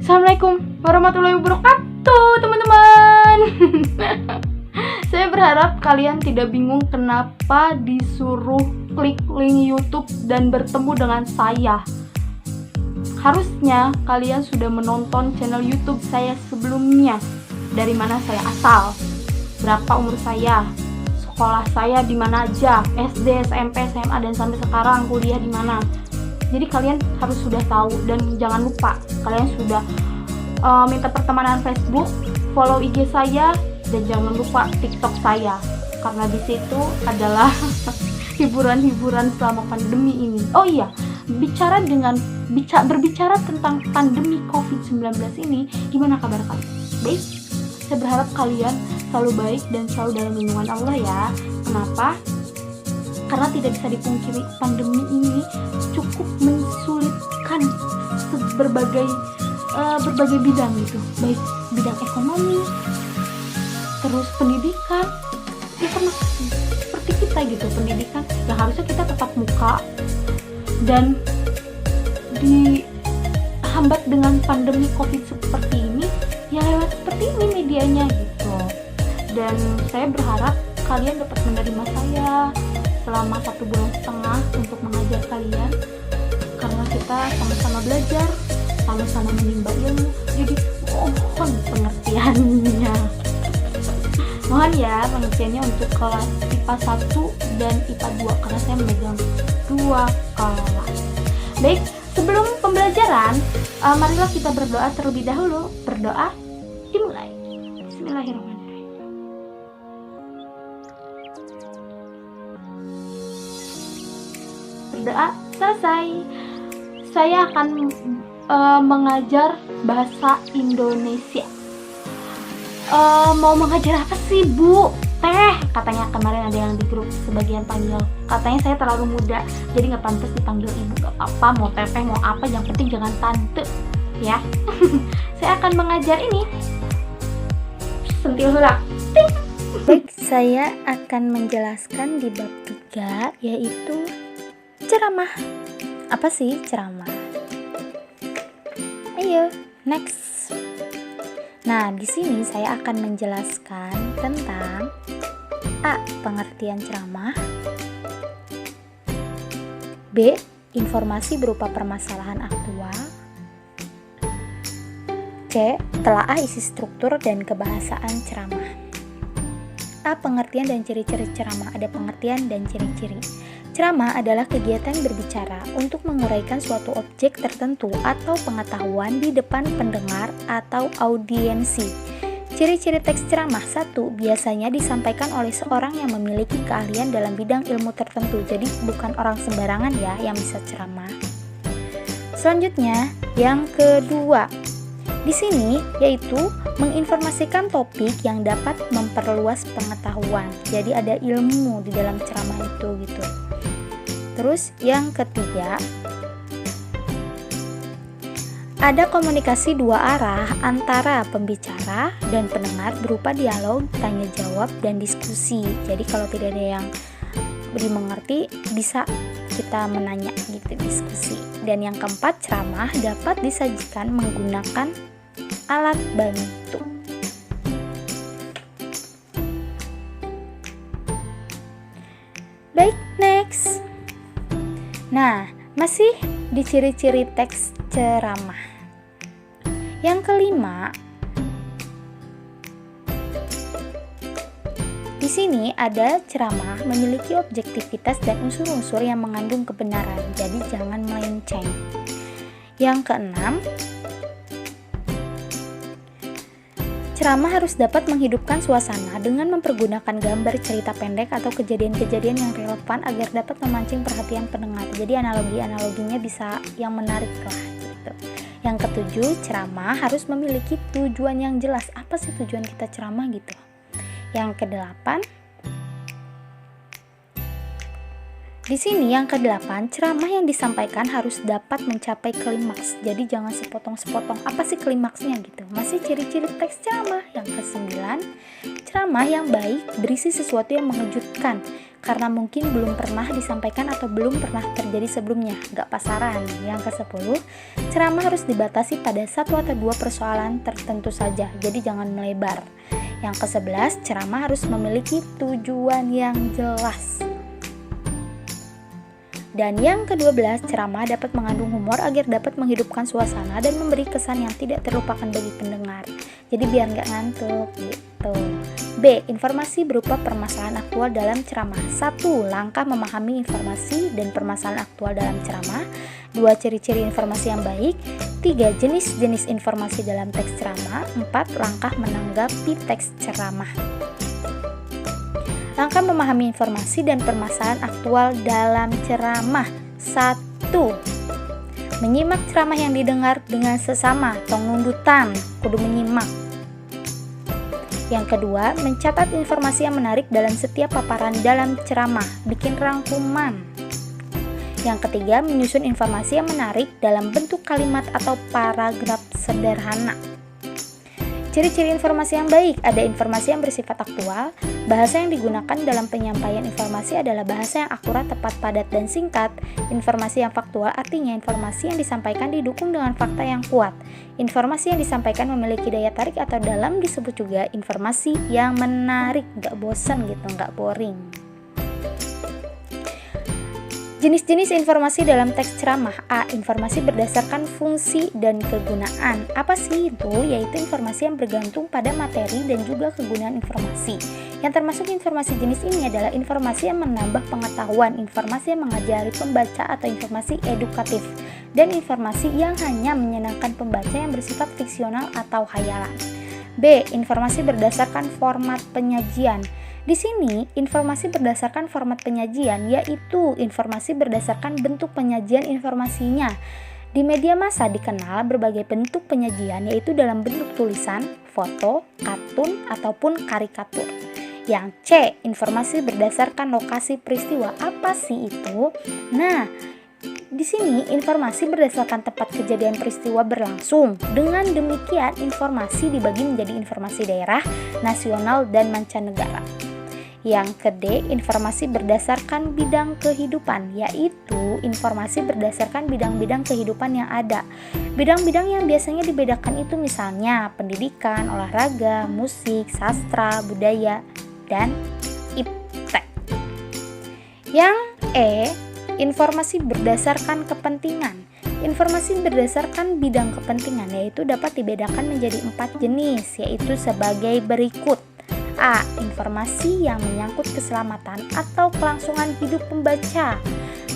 Assalamualaikum warahmatullahi wabarakatuh, teman-teman. Saya berharap kalian tidak bingung kenapa disuruh klik link YouTube dan bertemu dengan saya. Harusnya kalian sudah menonton channel YouTube saya sebelumnya. Dari mana saya asal, berapa umur saya, sekolah saya di mana aja, SD, SMP, SMA, dan sampai sekarang kuliah di mana. Jadi kalian harus sudah tahu, dan jangan lupa kalian sudah minta pertemanan Facebook, follow IG saya, dan jangan lupa TikTok saya, karena di situ adalah hiburan-hiburan selama pandemi ini. Oh iya, berbicara tentang pandemi COVID-19 ini, gimana kabar kalian? Baik, saya berharap kalian selalu baik dan selalu dalam lindungan Allah ya. Kenapa? Karena tidak bisa dipungkiri, pandemi ini cukup mensulitkan berbagai bidang gitu, baik bidang ekonomi, terus pendidikan, ya sama seperti kita gitu, pendidikan yang harusnya kita tetap muka dan dihambat dengan pandemi COVID seperti ini, ya lewat seperti ini medianya gitu. Dan saya berharap kalian dapat menerima saya selama 1,5 bulan untuk mengajar kalian, karena kita sama-sama belajar, sama-sama menimba ilmu, jadi mohon pengertiannya. Mohon ya pengertiannya untuk kelas IPA 1 dan IPA 2, karena saya memegang 2 kelas. Baik, sebelum pembelajaran, marilah kita berdoa terlebih dahulu. Berdoa dimulai. Bismillahirrahmanirrahim. Berdoa selesai. Saya akan mengajar bahasa Indonesia. Mau mengajar apa sih, Bu? Teh, katanya kemarin ada yang di grup sebagian panggil. Katanya saya terlalu muda, jadi nggak pantas dipanggil ibu. Gak apa-apa, mau teteh, mau apa, yang penting jangan tante, ya. Saya akan mengajar ini. Sentil hula. Baik, saya akan menjelaskan di bab 3, yaitu ceramah. Apa sih ceramah? Ayo, next. Nah, di sini saya akan menjelaskan tentang A. Pengertian ceramah, B. Informasi berupa permasalahan aktual, C. Telaah isi struktur dan kebahasaan ceramah. A. Pengertian dan ciri-ciri ceramah. Ada pengertian dan ciri-ciri. Ceramah adalah kegiatan berbicara untuk menguraikan suatu objek tertentu atau pengetahuan di depan pendengar atau audiensi. Ciri-ciri teks ceramah: 1. Biasanya disampaikan oleh seorang yang memiliki keahlian dalam bidang ilmu tertentu. Jadi bukan orang sembarangan ya yang bisa ceramah. Selanjutnya, yang kedua, di sini yaitu menginformasikan topik yang dapat memperluas pengetahuan. Jadi ada ilmu di dalam ceramah itu gitu. Terus yang ketiga, ada komunikasi dua arah antara pembicara dan pendengar berupa dialog, tanya jawab, dan diskusi. Jadi kalau tidak ada yang dimengerti, bisa kita menanya gitu, diskusi. Dan yang keempat, ceramah dapat disajikan menggunakan alat bantu. Baik, next. Nah, masih di ciri-ciri teks ceramah. Yang kelima, di sini ada ceramah memiliki objektivitas dan unsur-unsur yang mengandung kebenaran, jadi jangan melenceng. Yang keenam, ceramah harus dapat menghidupkan suasana dengan mempergunakan gambar, cerita pendek, atau kejadian-kejadian yang relevan agar dapat memancing perhatian pendengar. Jadi analogi-analoginya bisa yang menarik lah gitu. Yang ketujuh, ceramah harus memiliki tujuan yang jelas. Apa sih tujuan kita ceramah gitu? Yang kedelapan, di sini yang kedelapan, ceramah yang disampaikan harus dapat mencapai klimaks. Jadi jangan sepotong-sepotong. Apa sih klimaksnya gitu? Masih ciri-ciri teks ceramah. Yang kesembilan, ceramah yang baik berisi sesuatu yang mengejutkan. karena mungkin belum pernah disampaikan atau belum pernah terjadi sebelumnya, nggak pasaran. Yang ke-10, ceramah harus dibatasi pada satu atau dua persoalan tertentu saja, jadi jangan melebar. Yang ke-11, ceramah harus memiliki tujuan yang jelas. Dan yang ke-12, ceramah dapat mengandung humor agar dapat menghidupkan suasana dan memberi kesan yang tidak terlupakan bagi pendengar. Jadi biar nggak ngantuk gitu. B. Informasi berupa permasalahan aktual dalam ceramah. 1. Langkah memahami informasi dan permasalahan aktual dalam ceramah. 2. Ciri-ciri informasi yang baik. 3. Jenis-jenis informasi dalam teks ceramah. 4. Langkah menanggapi teks ceramah. Langkah memahami informasi dan permasalahan aktual dalam ceramah. 1. Menyimak ceramah yang didengar dengan sesama, tong nundutan, kudu menyimak. Yang kedua, mencatat informasi yang menarik dalam setiap paparan dalam ceramah, bikin rangkuman. Yang ketiga, menyusun informasi yang menarik dalam bentuk kalimat atau paragraf sederhana. Ciri-ciri informasi yang baik, ada informasi yang bersifat aktual. Bahasa yang digunakan dalam penyampaian informasi adalah bahasa yang akurat, tepat, padat, dan singkat. Informasi yang faktual artinya informasi yang disampaikan didukung dengan fakta yang kuat. Informasi yang disampaikan memiliki daya tarik atau dalam disebut juga informasi yang menarik, nggak bosan gitu, nggak boring. Jenis-jenis informasi dalam teks ceramah. A. Informasi berdasarkan fungsi dan kegunaan. Apa sih itu? Yaitu informasi yang bergantung pada materi dan juga kegunaan informasi. Yang termasuk informasi jenis ini adalah informasi yang menambah pengetahuan, informasi yang mengajari pembaca atau informasi edukatif, dan informasi yang hanya menyenangkan pembaca yang bersifat fiksional atau hayalan. B. Informasi berdasarkan format penyajian. Di sini, informasi berdasarkan format penyajian yaitu informasi berdasarkan bentuk penyajian informasinya. Di media massa dikenal berbagai bentuk penyajian yaitu dalam bentuk tulisan, foto, kartun, ataupun karikatur. Yang C. Informasi berdasarkan lokasi peristiwa. Apa sih itu? Nah, di sini informasi berdasarkan tempat kejadian peristiwa berlangsung. Dengan demikian, informasi dibagi menjadi informasi daerah, nasional, dan mancanegara. Yang ke-D, informasi berdasarkan bidang kehidupan, yaitu informasi berdasarkan bidang-bidang kehidupan yang ada. Bidang-bidang yang biasanya dibedakan itu misalnya pendidikan, olahraga, musik, sastra, budaya, dan iptek. Yang E, informasi berdasarkan kepentingan. Informasi berdasarkan bidang kepentingan yaitu dapat dibedakan menjadi 4 jenis, yaitu sebagai berikut. A. Informasi yang menyangkut keselamatan atau kelangsungan hidup pembaca.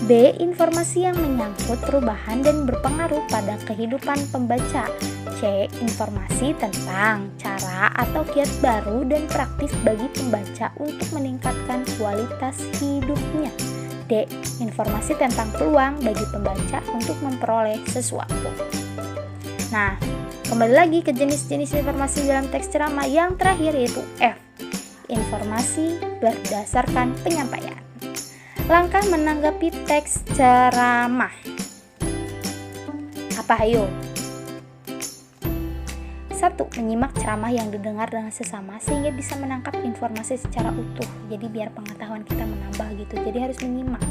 B. Informasi yang menyangkut perubahan dan berpengaruh pada kehidupan pembaca. C. Informasi tentang cara atau kiat baru dan praktis bagi pembaca untuk meningkatkan kualitas hidupnya. D. Informasi tentang peluang bagi pembaca untuk memperoleh sesuatu. Nah, kembali lagi ke jenis-jenis informasi dalam teks ceramah. Yang terakhir yaitu F. Informasi berdasarkan penyampaian. Langkah menanggapi teks ceramah. Apa ayo? 1. Menyimak ceramah yang didengar dengan sesama sehingga bisa menangkap informasi secara utuh. Jadi biar pengetahuan kita menambah gitu. Jadi harus menyimak.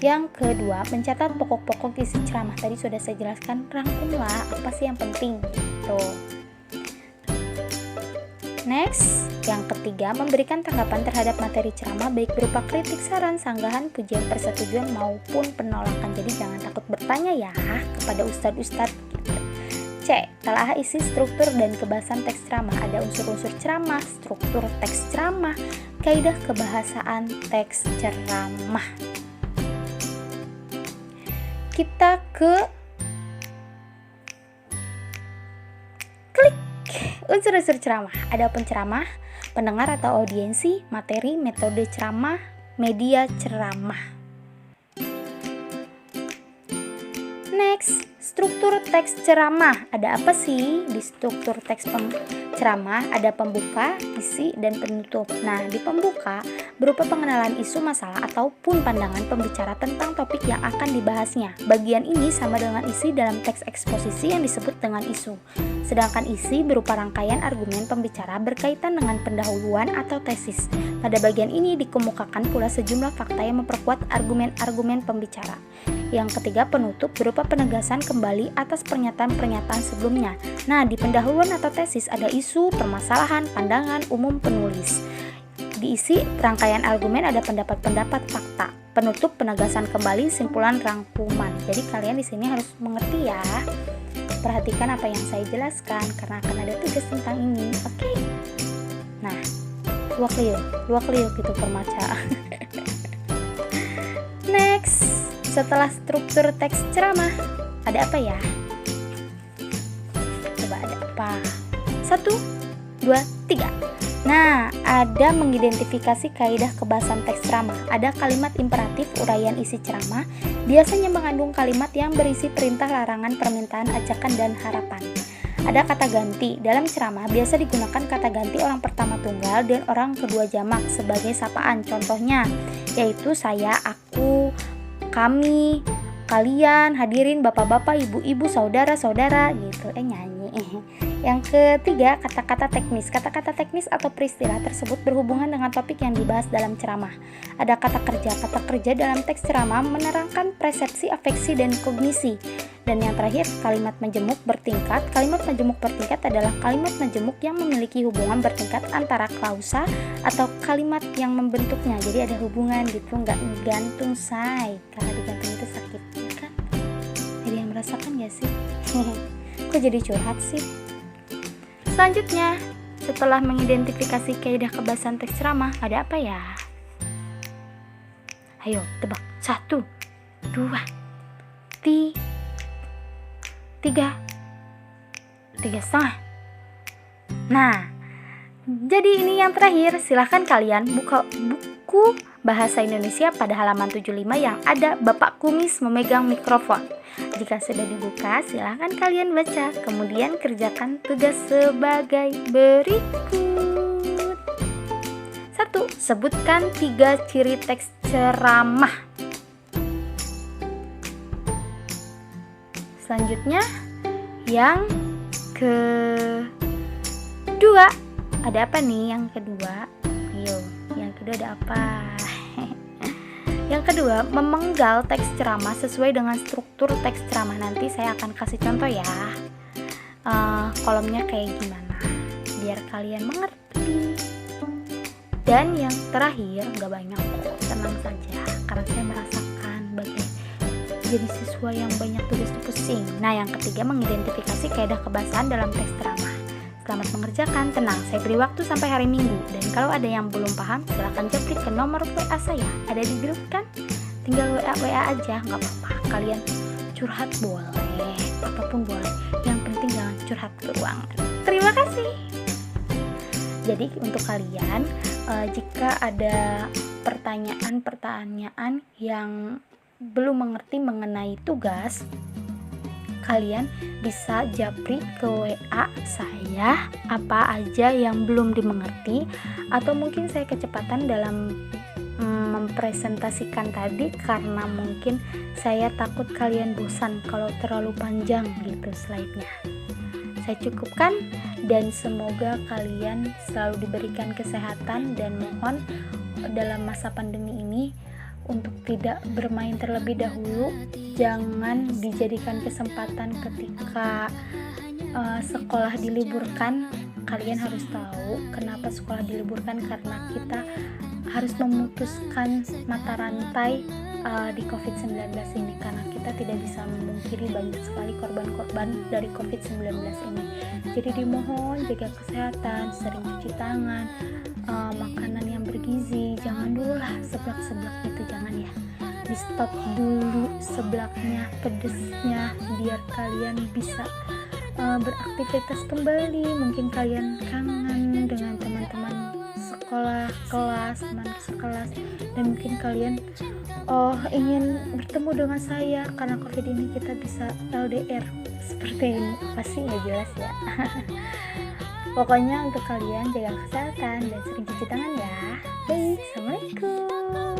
Yang kedua, mencatat pokok-pokok isi ceramah. Tadi sudah saya jelaskan, rangkumlah apa sih yang penting gitu. Next, yang ketiga, memberikan tanggapan terhadap materi ceramah baik berupa kritik, saran, sanggahan, pujian, persetujuan maupun penolakan. Jadi jangan takut bertanya ya kepada ustadz-ustadz gitu. C. Telah isi struktur dan kebahasan teks ceramah. Ada unsur-unsur ceramah, struktur teks ceramah, kaidah kebahasaan teks ceramah. Kita ke unsur-unsur ceramah. Ada penceramah, pendengar atau audiensi, materi, metode ceramah, media ceramah. Next, Struktur teks ceramah. Ada apa sih di struktur teks ceramah? Ada pembuka, isi, dan penutup. Nah, di pembuka berupa pengenalan isu masalah ataupun pandangan pembicara tentang topik yang akan dibahasnya. Bagian ini sama dengan isi dalam teks eksposisi yang disebut dengan isu. Sedangkan isi berupa rangkaian argumen pembicara berkaitan dengan pendahuluan atau tesis. Pada bagian ini dikemukakan pula sejumlah fakta yang memperkuat argumen-argumen pembicara. Yang ketiga, penutup berupa penegasan kembali atas pernyataan-pernyataan sebelumnya. Nah, di pendahuluan atau tesis ada isu, permasalahan, pandangan umum penulis. Diisi rangkaian argumen ada pendapat-pendapat fakta. Penutup penegasan kembali, simpulan rangkuman. Jadi kalian di sini harus mengerti ya. Perhatikan apa yang saya jelaskan karena akan ada tugas tentang ini. Oke. Nah, luak liuk gitu permaca. Next, setelah struktur teks ceramah, ada apa ya? Coba ada apa? 1, 2, 3. Nah, ada mengidentifikasi kaidah kebahasan teks ceramah. Ada kalimat imperatif uraian isi ceramah, biasanya mengandung kalimat yang berisi perintah, larangan, permintaan, ajakan, dan harapan. Ada kata ganti. Dalam ceramah biasa digunakan kata ganti orang pertama tunggal dan orang kedua jamak sebagai sapaan. Contohnya yaitu saya, aku, kami, kalian, hadirin, bapak-bapak, ibu-ibu, saudara-saudara gitu. Nyanyi. Yang ketiga, kata-kata teknis. Kata-kata teknis atau peristilah tersebut berhubungan dengan topik yang dibahas dalam ceramah. Ada kata kerja. Kata kerja dalam teks ceramah menerangkan persepsi, afeksi, dan kognisi. Dan yang terakhir, kalimat majemuk bertingkat. Kalimat majemuk bertingkat adalah kalimat majemuk yang memiliki hubungan bertingkat antara klausa atau kalimat yang membentuknya. Jadi ada hubungan gitu, nggak gantung say. Karena digantung itu sakit, ya kan? Jadi yang merasakan gak sih? Kok jadi curhat sih? Selanjutnya, setelah mengidentifikasi kaidah kebahasan teks ceramah, ada apa ya? Ayo, tebak. 1, 2, 3 setengah. Nah, jadi ini yang terakhir. Silahkan kalian buka buku Bahasa Indonesia pada halaman 75 yang ada Bapak Kumis memegang mikrofon. Jika sudah dibuka, silahkan kalian baca. Kemudian kerjakan tugas sebagai berikut. 1. Sebutkan 3 ciri teks ceramah. Selanjutnya, yang kedua. Ada apa nih yang kedua? Ayo, yang kedua ada apa? Yang kedua, memenggal teks ceramah sesuai dengan struktur teks ceramah. Nanti saya akan kasih contoh ya. Kolomnya kayak gimana, biar kalian mengerti. Dan yang terakhir, gak banyak kok, tenang saja. Karena saya merasakan jadi siswa yang banyak tugas pusing. Nah, yang ketiga, mengidentifikasi kaidah kebahasan dalam teks ceramah. Selamat mengerjakan, tenang, saya beri waktu sampai hari Minggu. Dan kalau ada yang belum paham, silahkan japri ke nomor WA saya. Ada di grup kan? Tinggal WA aja, nggak apa-apa. Kalian curhat boleh, apapun boleh. Yang penting jangan curhat ke ruangan. Terima kasih. Jadi untuk kalian, jika ada pertanyaan-pertanyaan yang belum mengerti mengenai tugas, kalian bisa japri ke WA saya apa aja yang belum dimengerti, atau mungkin saya kecepatan dalam mempresentasikan tadi karena mungkin saya takut kalian bosan kalau terlalu panjang gitu slide-nya. Saya cukupkan dan semoga kalian selalu diberikan kesehatan, dan mohon dalam masa pandemi ini untuk tidak bermain terlebih dahulu. Jangan dijadikan kesempatan ketika sekolah diliburkan. Kalian harus tahu kenapa sekolah diliburkan, karena kita harus memutuskan mata rantai di COVID-19 ini, karena kita tidak bisa memungkiri banyak sekali korban-korban dari COVID-19 ini. Jadi dimohon jaga kesehatan, sering cuci tangan, makanan yang bergizi, jangan dulu lah seblak-seblak itu, jangan ya, di stop dulu seblaknya, pedesnya, biar kalian bisa beraktivitas kembali. Mungkin kalian kangen dengan teman-teman sekolah, kelas, kelas, teman sekelas, dan mungkin kalian ingin bertemu dengan saya karena COVID ini kita bisa LDR seperti ini. Pasti nggak jelas ya. Pokoknya untuk kalian jaga kesehatan dan sering cuci tangan ya. Baik, assalamualaikum.